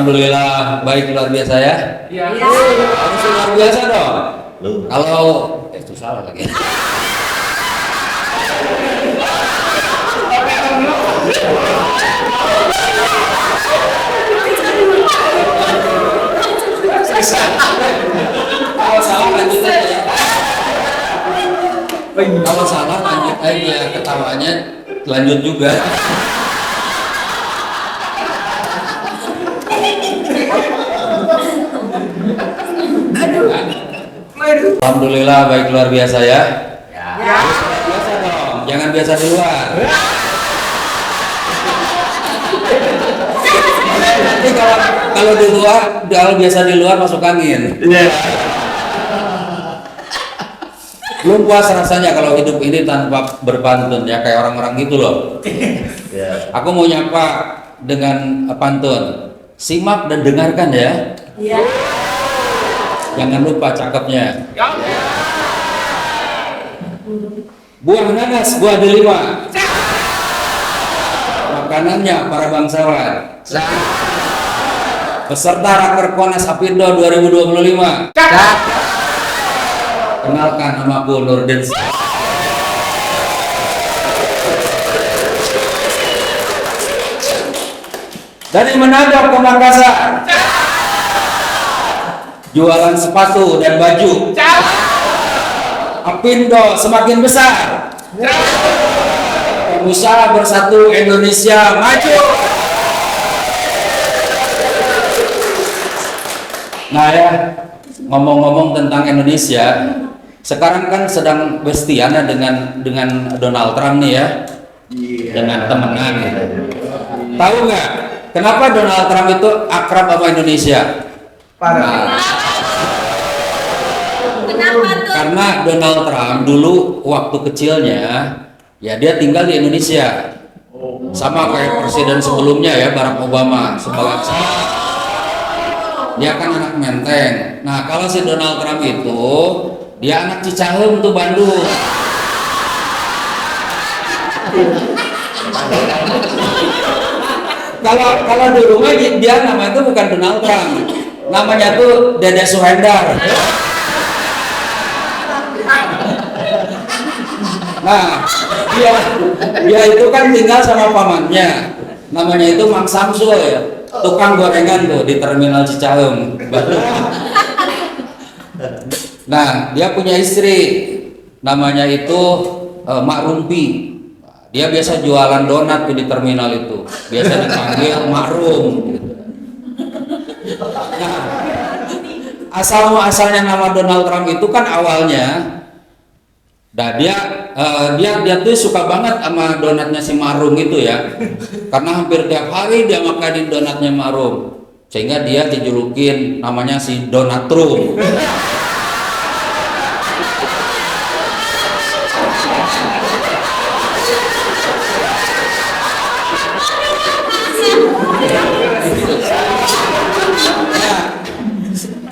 Alhamdulillah baik, luar biasa ya. Iya. Harus luar biasa dong. Lu. Kalau itu salah lagi. Kalau salah lanjut aja ya. Kalau salah lanjut aja, ketawanya lanjut juga. Alhamdulillah baik, luar biasa ya. Biasa dong, jangan biasa di luar. Nanti kalau di luar, kalau biasa di luar masuk angin. Iya. Belum puas rasanya kalau hidup ini tanpa berpantun ya, kayak orang-orang gitu loh. Iya. Aku mau nyapa dengan pantun. Simak dan dengarkan ya. Iya. Jangan lupa cakepnya. Buah nanas, buah delima. Makanannya para bangsawan. Peserta Rakernas Apindo 2025. Kenalkan, namaku Nurdin. Dari Manado ke Makassar. Jualan sepatu dan baju. Apindo semakin besar. Pengusaha bersatu, Indonesia maju. Nah ya, ngomong-ngomong tentang Indonesia, sekarang kan sedang bestian ya dengan Donald Trump nih ya, dengan temenan. Tahu nggak kenapa Donald Trump itu akrab sama Indonesia? Nah, Kenapa tuh? karena Donald Trump dulu waktu kecilnya ya dia tinggal di Indonesia, sama kayak presiden sebelumnya ya, Barack Obama. Dia kan anak Menteng. Nah kalau si Donald Trump itu dia anak Cicahem tuh, Bandung. Kalau di rumah dia namanya itu bukan Donald Trump, namanya tuh Dede Suhendar. Nah dia itu kan tinggal sama pamannya, namanya itu Mang Samsul ya, tukang gorengan tuh di terminal Cicahem. Nah dia punya istri namanya itu Mak Rumpi. Dia biasa jualan donat tuh di terminal itu, biasa dipanggil Mak Rum gitu. Nah asalnya nama Donald Trump itu kan awalnya, nah dia tuh suka banget sama donatnya si Marum itu ya, karena hampir tiap hari dia makanin donatnya Marum, sehingga dia dijulukin namanya si Donatrum.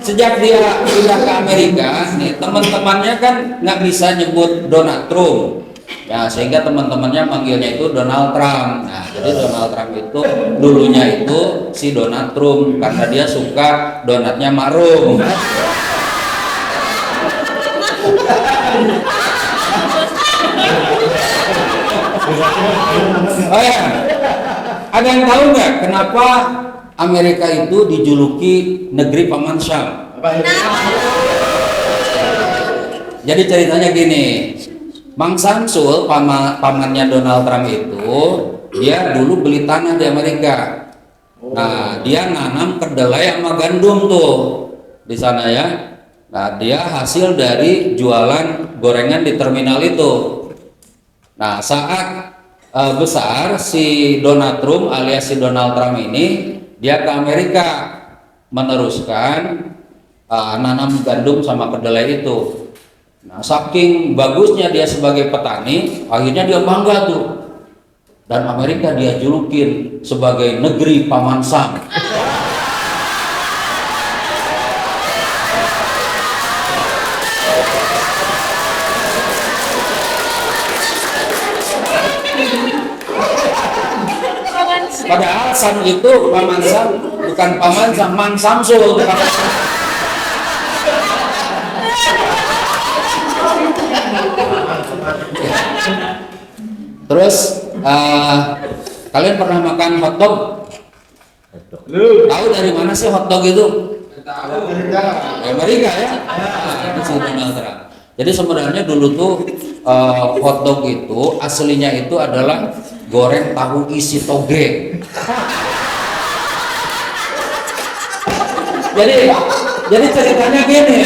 Sejak dia pindah ke Amerika, nih teman-temannya kan nggak bisa nyebut Donald Trump, ya sehingga teman-temannya manggilnya itu Donald Trump. Nah jadi Donald Trump itu dulunya itu si Donald Trump karena dia suka donatnya Marum. Oh ya, ada yang tahu nggak kenapa Amerika itu dijuluki negeri Paman Syam? Jadi ceritanya gini, Mang Samsul pamannya Donald Trump itu dia dulu beli tanah di Amerika. Nah dia nanam kedelai sama gandum tuh di sana ya. Nah dia hasil dari jualan gorengan di terminal itu. Nah saat besar si Donald Trump alias si Donald Trump ini dia ke Amerika meneruskan nanam gandum sama kedelai itu. Nah, saking bagusnya dia sebagai petani, akhirnya dia bangga tuh. Dan Amerika dia julukin sebagai negeri Paman Sam. Padahal Sam itu Paman Sam bukan paman Mang Samsul. Terus kalian pernah makan hotdog? Tahu dari mana sih hotdog itu? Amerika ya. Itu sih Donald Trump. Jadi sebenarnya dulu tuh hotdog itu aslinya itu adalah goreng tahu isi toge. Jadi ceritanya gini.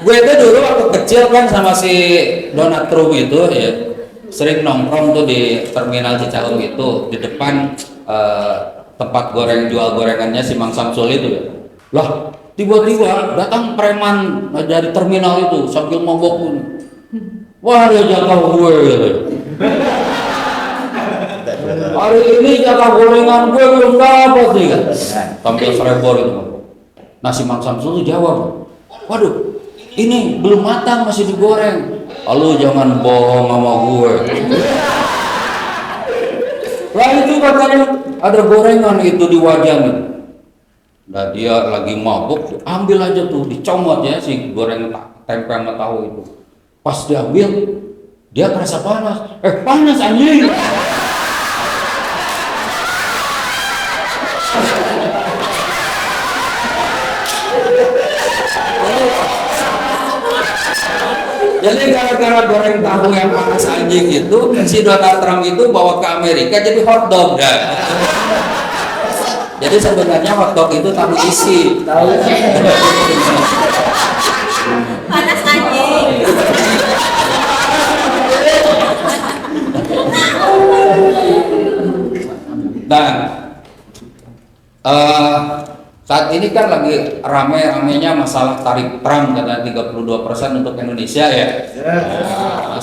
Gue itu dulu waktu kecil kan sama si Donald Trump itu ya sering nongkrong tuh di terminal Cicahem itu di depan tempat jual gorengannya si Mang Samsul itu ya. Lah tiba-tiba datang preman dari terminal itu sambil mogok. Wah dia jaga gue gitu. Hari ini jaga gorengan gue belum dapat nih kan. Sambil serebor itu. Nah si Mang Samsul itu jawab, waduh ini belum matang masih digoreng. Lalu jangan bohong sama gue. Lah itu katanya ada gorengan itu di wajahnya. Nah dia lagi mabuk, ambil aja tuh, dicomot ya si goreng tempe sama tahu itu. Pas diambil, dia kerasa panas. Panas anjing. Jadi gara-gara goreng tahu yang panas anjing itu, si Donald Trump itu bawa ke Amerika jadi hotdog dah. Jadi sebenarnya hotdog itu tahu isi. Panas anjing. Dan saat ini kan lagi rame-ramenya masalah tarif Trump kata 32% untuk Indonesia ya.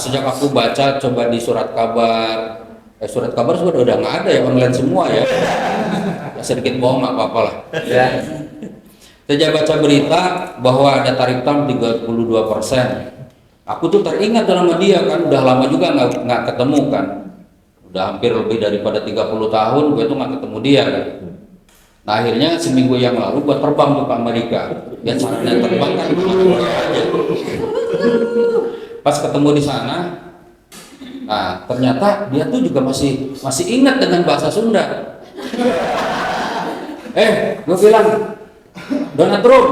Sejak aku baca coba di surat kabar sudah nggak ada ya, online semua ya. Sedikit bohong nggak apa-apa lah. Ya. Sejak baca berita bahwa ada tarif Trump 32%. Aku tuh teringat sama dia kan, udah lama juga nggak ketemu kan. Udah hampir lebih daripada 30 tahun gue tuh nggak ketemu dia kan. Nah akhirnya seminggu yang lalu gue terbang ke Amerika. Ya caranya terbang kan aja. Pas ketemu di sana, nah ternyata dia tuh juga masih ingat dengan bahasa Sunda. Gue bilang Donald Trump,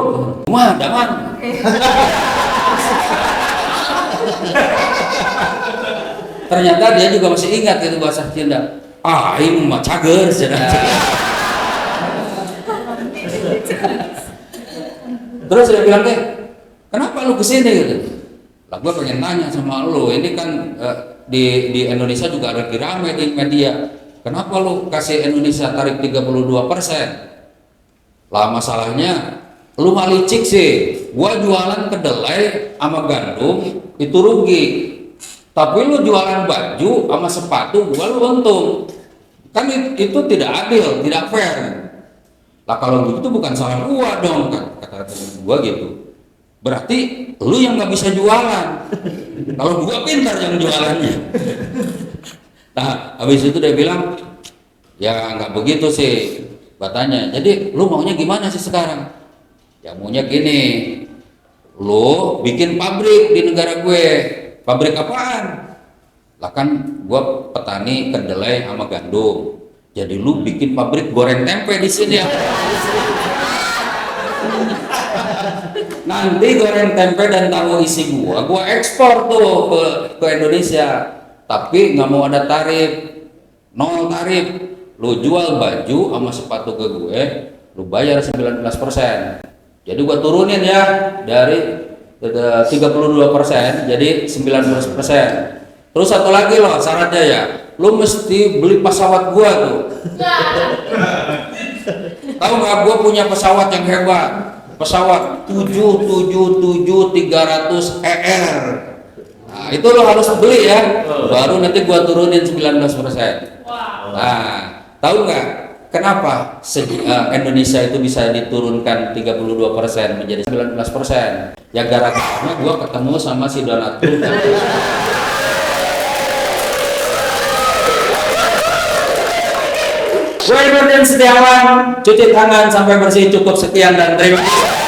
mah daman. Ternyata dia juga masih ingat itu bahasa Sunda. Ini mah cager Terus dia bilang kenapa lu kesini gitu? Lah gue pengen tanya sama lu, ini kan di Indonesia juga lagi rame di media. Kenapa lu kasih Indonesia tarif 32%? Lah masalahnya lu malicik sih. Gua jualan kedelai sama gandum itu rugi. Tapi lu jualan baju sama sepatu gua lu untung. Kan itu tidak adil, tidak fair. Lah kalau begitu bukan salah gua dong, kata temen gua gitu. Berarti lu yang nggak bisa jualan. Kalau gua pintar yang jualannya. Nah, habis itu dia bilang, ya nggak begitu sih, katanya. Jadi lu maunya gimana sih sekarang? Ya maunya gini, lu bikin pabrik di negara gue. Pabrik apaan? Lah kan gua petani kedelai sama gandum. Jadi lu bikin pabrik goreng tempe di sini ya. Nanti goreng tempe dan tahu isi gua ekspor tuh ke Indonesia. Tapi nggak mau ada tarif, 0 tarif. Lu jual baju sama sepatu ke gue, lu bayar 19%. Jadi gua turunin ya dari 32% jadi 19%. Terus satu lagi loh syaratnya ya, lu mesti beli pesawat gua tuh. Tahu nggak, gua punya pesawat yang hebat, pesawat 777-300 ER. Nah, itu lo harus beli ya, baru nanti gua turunin 19%. Nah, tahu nggak kenapa Indonesia itu bisa diturunkan 32% menjadi 19%? Ya gara-gara gua ketemu sama si Donald Trump. Gue Nurdin Setiawan, cuci tangan sampai bersih, cukup sekian dan terima kasih.